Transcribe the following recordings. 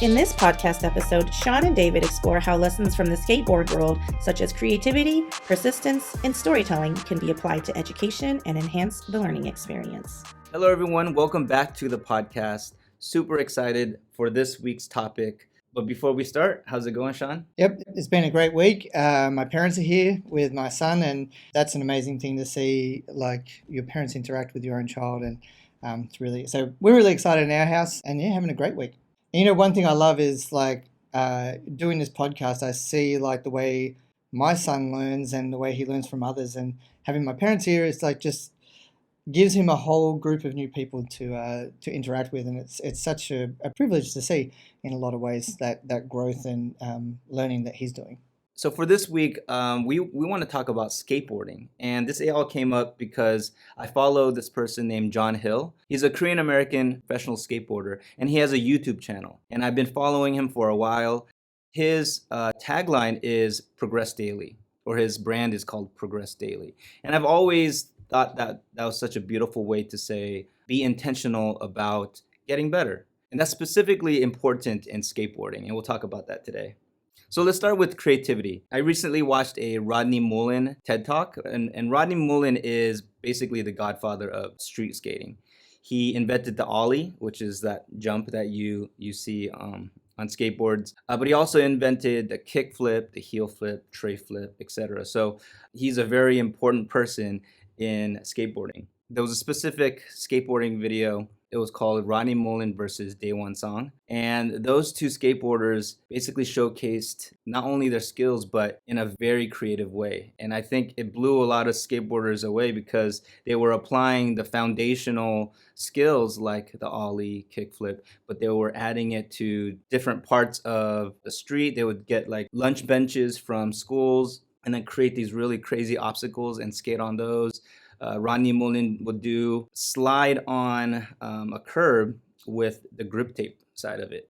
In this podcast episode, Sean and David explore how lessons from the skateboard world, such as creativity, persistence, and storytelling, can be applied to education and enhance the learning experience. Hello, everyone. Welcome back to the podcast. Super excited for this week's topic. But before we start, how's it going, Sean? Yep, it's been a great week. My parents are here with my son, and that's an amazing thing to see, like your parents interact with your own child, and it's really so. We're really excited in our house, and having a great week. And, one thing I love is doing this podcast. I see like the way my son learns and the way he learns from others, and having my parents here is like just gives him a whole group of new people to interact with, and it's such a privilege to see in a lot of ways that growth and learning that he's doing. So for this week, we want to talk about skateboarding, and this all came up because I follow this person named John Hill. He's a Korean American professional skateboarder, and he has a YouTube channel, and I've been following him for a while. His tagline is Progress Daily, or his brand is called Progress Daily, and I've always thought that was such a beautiful way to say be intentional about getting better. And that's specifically important in skateboarding, and we'll talk about that today. So let's start with creativity. I recently watched a Rodney Mullen TED Talk, and Rodney Mullen is basically the godfather of street skating. He invented the ollie, which is that jump that you see on skateboards. But he also invented the kick flip, the heel flip, tray flip, etc. So he's a very important person in skateboarding. There was a specific skateboarding video. It was called Rodney Mullen versus Daewon Song. And those two skateboarders basically showcased not only their skills, but in a very creative way. And I think it blew a lot of skateboarders away because they were applying the foundational skills like the ollie, kickflip, but they were adding it to different parts of the street. They would get like lunch benches from schools and then create these really crazy obstacles and skate on those. Rodney Mullen would do slide on a curb with the grip tape side of it.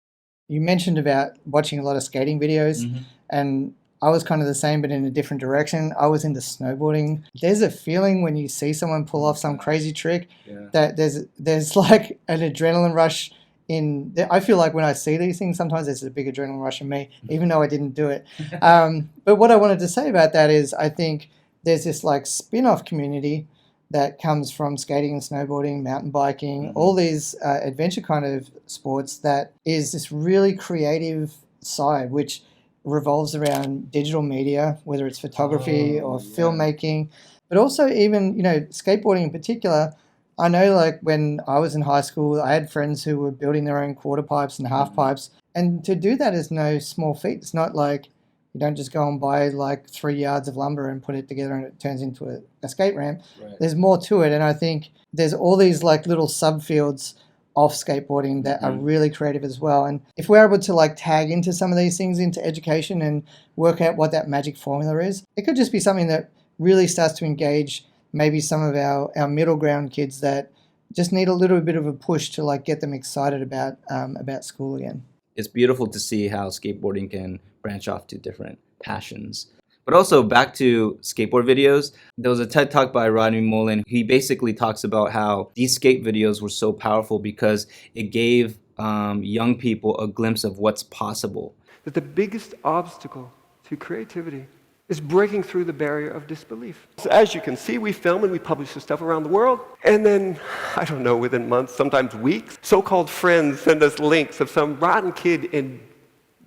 You mentioned about watching a lot of skating videos, and I was kind of the same, but in a different direction. I was into snowboarding. There's a feeling when you see someone pull off some crazy trick that there's like an adrenaline rush. I feel like when I see these things, sometimes there's a big adrenaline rush in me, even though I didn't do it. But what I wanted to say about that is I think there's this like spin-off community that comes from skating and snowboarding, mountain biking, all these adventure kind of sports that is this really creative side, which revolves around digital media, whether it's photography or filmmaking, but also even, skateboarding in particular. I know like when I was in high school, I had friends who were building their own quarter pipes and half pipes. And to do that is no small feat. It's not like you don't just go and buy like 3 yards of lumber and put it together and it turns into a skate ramp. Right. There's more to it. And I think there's all these like little subfields of skateboarding that are really creative as well. And if we're able to like tag into some of these things into education and work out what that magic formula is, it could just be something that really starts to engage maybe some of our middle ground kids that just need a little bit of a push to like get them excited about school again. It's beautiful to see how skateboarding can branch off to different passions. But also back to skateboard videos, there was a TED Talk by Rodney Mullen. He basically talks about how these skate videos were so powerful because it gave young people a glimpse of what's possible. That the biggest obstacle to creativity is breaking through the barrier of disbelief. So as you can see, we film and we publish this stuff around the world. And then, I don't know, within months, sometimes weeks, so-called friends send us links of some rotten kid in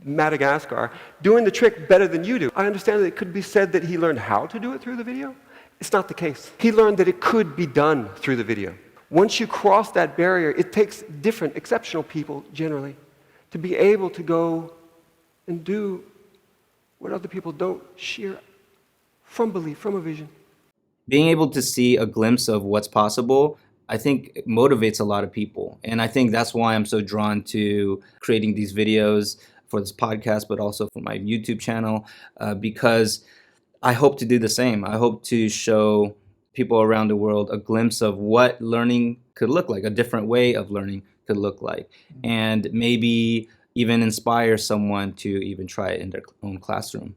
Madagascar doing the trick better than you do. I understand that it could be said that he learned how to do it through the video. It's not the case. He learned that it could be done through the video. Once you cross that barrier, it takes different, exceptional people, generally, to be able to go and do what other people don't, sheer from belief, from a vision. Being able to see a glimpse of what's possible, I think it motivates a lot of people. And I think that's why I'm so drawn to creating these videos for this podcast, but also for my YouTube channel, because I hope to do the same. I hope to show people around the world a glimpse of what learning could look like, a different way of learning could look like, and maybe even inspire someone to even try it in their own classroom.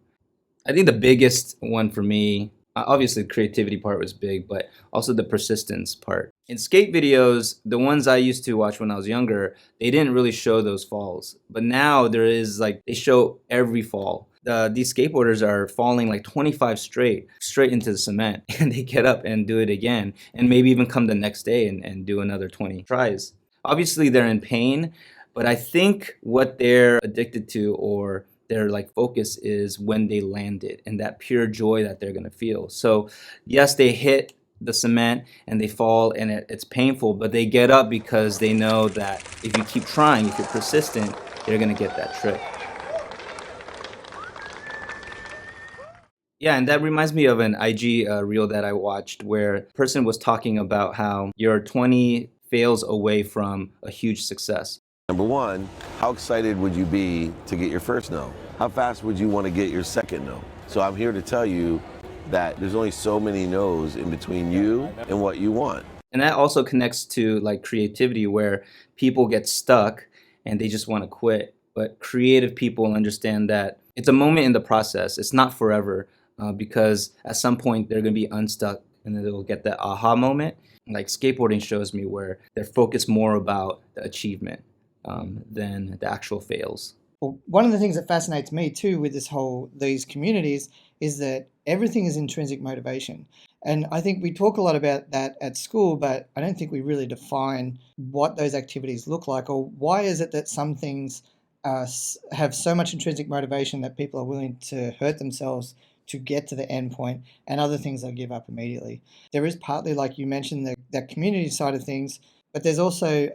I think the biggest one for me Obviously, the creativity part was big, but also the persistence part. In skate videos, the ones I used to watch when I was younger, they didn't really show those falls. But now there is like, they show every fall. These skateboarders are falling like 25 straight into the cement, and they get up and do it again, and maybe even come the next day and do another 20 tries. Obviously, they're in pain, but I think what they're addicted to, or their like focus, is when they land it and that pure joy that they're gonna feel. So yes, they hit the cement and they fall and it's painful, but they get up because they know that if you keep trying, if you're persistent, you're gonna get that trick. Yeah, and that reminds me of an IG reel that I watched where a person was talking about how you're 20 fails away from a huge success. Number one, how excited would you be to get your first no? How fast would you want to get your second no? So I'm here to tell you that there's only so many no's in between you and what you want. And that also connects to like creativity, where people get stuck and they just want to quit. But creative people understand that it's a moment in the process. It's not forever, because at some point they're going to be unstuck and then they'll get that aha moment. Like skateboarding shows me where they're focused more about the achievement than the actual fails. Well, one of the things that fascinates me too with these communities is that everything is intrinsic motivation. And I think we talk a lot about that at school, but I don't think we really define what those activities look like, or why is it that some things have so much intrinsic motivation that people are willing to hurt themselves to get to the end point, and other things they'll give up immediately. There is partly, like you mentioned, that community side of things, but there's also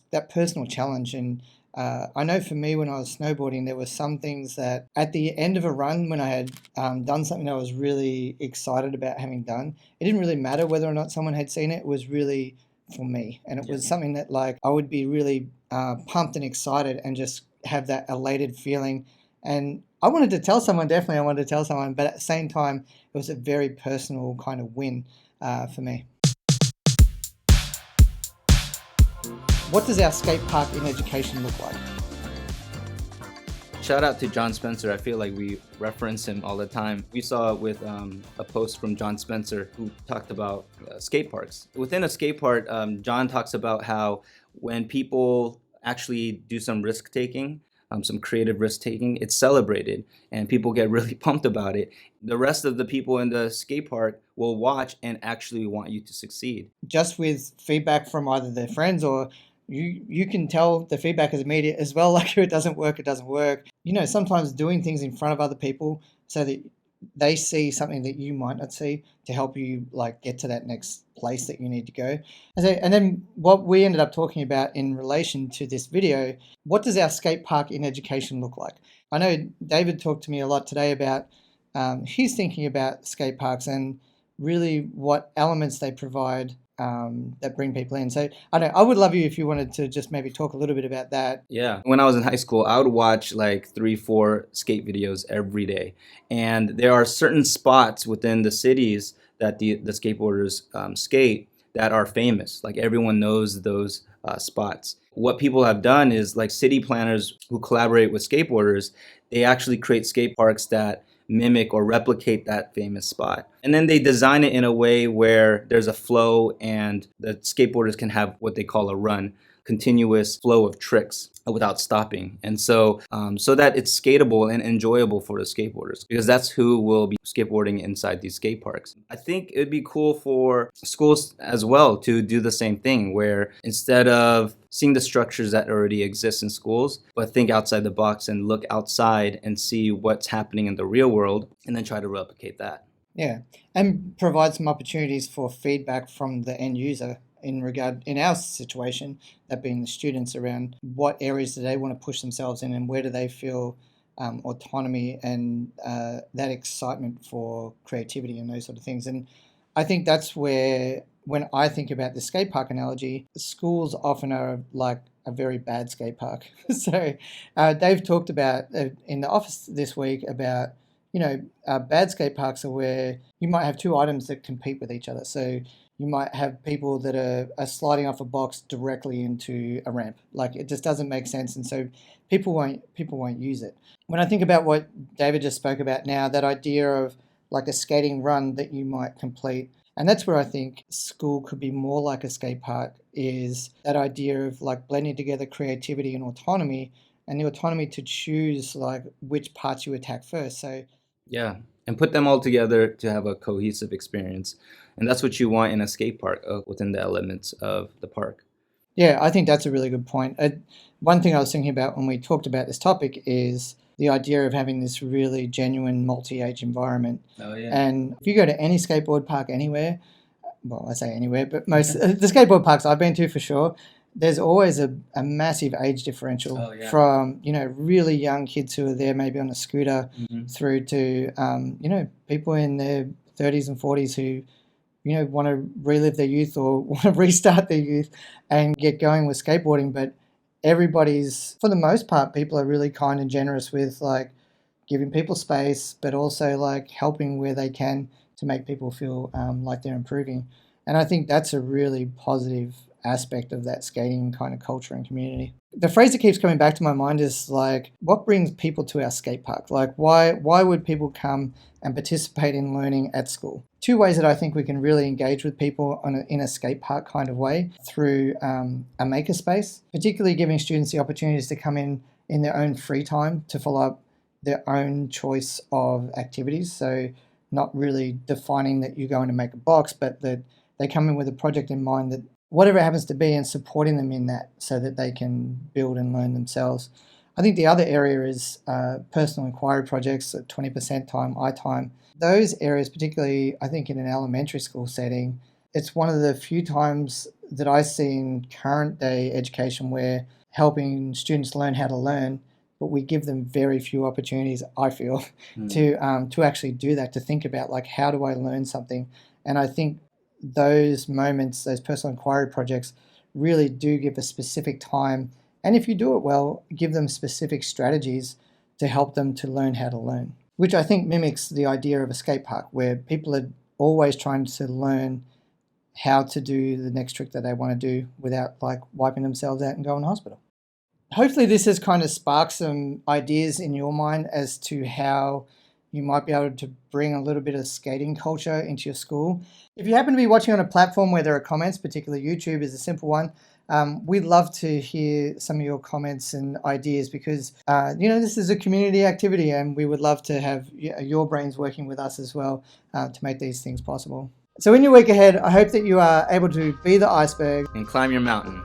that personal challenge. And I know for me, when I was snowboarding, there were some things that at the end of a run, when I had done something I was really excited about having done, it didn't really matter whether or not someone had seen it. It was really for me. And it was something that like I would be really pumped and excited and just have that elated feeling. And I wanted to tell someone, definitely I wanted to tell someone, but at the same time, it was a very personal kind of win for me. What does our skate park in education look like? Shout out to John Spencer. I feel like we reference him all the time. We saw it with a post from John Spencer who talked about skate parks. Within a skate park, John talks about how when people actually do some risk taking, some creative risk taking, it's celebrated and people get really pumped about it. The rest of the people in the skate park will watch and actually want you to succeed. Just with feedback from either their friends, or you can tell the feedback is immediate as well, like if it doesn't work, it doesn't work. You know, sometimes doing things in front of other people so that they see something that you might not see to help you like get to that next place that you need to go. And then what we ended up talking about in relation to this video, what does our skate park in education look like? I know David talked to me a lot today about his thinking about skate parks and really what elements they provide that bring people in. So I would love you if you wanted to just maybe talk a little bit about that. Yeah. When I was in high school, I would watch like 3-4 skate videos every day. And there are certain spots within the cities that the skateboarders skate that are famous. Like everyone knows those spots. What people have done is like city planners who collaborate with skateboarders, they actually create skate parks that mimic or replicate that famous spot. And then they design it in a way where there's a flow and the skateboarders can have what they call a run, continuous flow of tricks without stopping. And so that it's skatable and enjoyable for the skateboarders, because that's who will be skateboarding inside these skate parks. I think it'd be cool for schools as well to do the same thing, where instead of seeing the structures that already exist in schools, but think outside the box and look outside and see what's happening in the real world and then try to replicate that. Yeah, and provide some opportunities for feedback from the end user in our situation, that being the students, around what areas do they want to push themselves in and where do they feel autonomy and that excitement for creativity and those sort of things. And I think that's where, when I think about the skate park analogy, schools often are like a very bad skate park. So Dave talked about in the office this week about, bad skate parks are where you might have two items that compete with each other. So you might have people that are sliding off a box directly into a ramp. Like it just doesn't make sense, and so people won't use it. When I think about what David just spoke about now, that idea of like a skating run that you might complete. And that's where I think school could be more like a skate park, is that idea of like blending together creativity and autonomy, and the autonomy to choose like which parts you attack first. So Yeah, and put them all together to have a cohesive experience. And that's what you want in a skate park within the elements of the park. yeah, I think that's a really good point. One thing I was thinking about when we talked about this topic is the idea of having this really genuine multi-age environment. Oh, yeah. And if you go to any skateboard park anywhere, well, I say anywhere, but most the skateboard parks I've been to for sure, there's always a massive age differential from, really young kids who are there maybe on a scooter through to, people in their 30s and 40s who, want to relive their youth or want to restart their youth and get going with skateboarding. But everybody's, for the most part, people are really kind and generous with like giving people space, but also like helping where they can to make people feel like they're improving. And I think that's a really positive aspect of that skating kind of culture and community. The phrase that keeps coming back to my mind is like, what brings people to our skate park? Like, why would people come and participate in learning at school? Two ways that I think we can really engage with people in a skate park kind of way: through a makerspace, particularly giving students the opportunities to come in their own free time to follow up their own choice of activities. So not really defining that you're going to make a box, but that they come in with a project in mind, that whatever it happens to be, and supporting them in that so that they can build and learn themselves. I think the other area is personal inquiry projects at 20% time, iTime. Those areas, particularly I think in an elementary school setting, it's one of the few times that I see in current day education where helping students learn how to learn, but we give them very few opportunities, I feel, to actually do that, to think about like, how do I learn something? And I think those moments, those personal inquiry projects, really do give a specific time, and if you do it well, give them specific strategies to help them to learn how to learn, which I think mimics the idea of a skate park, where people are always trying to learn how to do the next trick that they want to do without like wiping themselves out and going to hospital. Hopefully this has kind of sparked some ideas in your mind as to how you might be able to bring a little bit of skating culture into your school. If you happen to be watching on a platform where there are comments, particularly YouTube is a simple one, we'd love to hear some of your comments and ideas, because this is a community activity and we would love to have your brains working with us as well to make these things possible. So in your week ahead, I hope that you are able to be the iceberg And climb your mountain.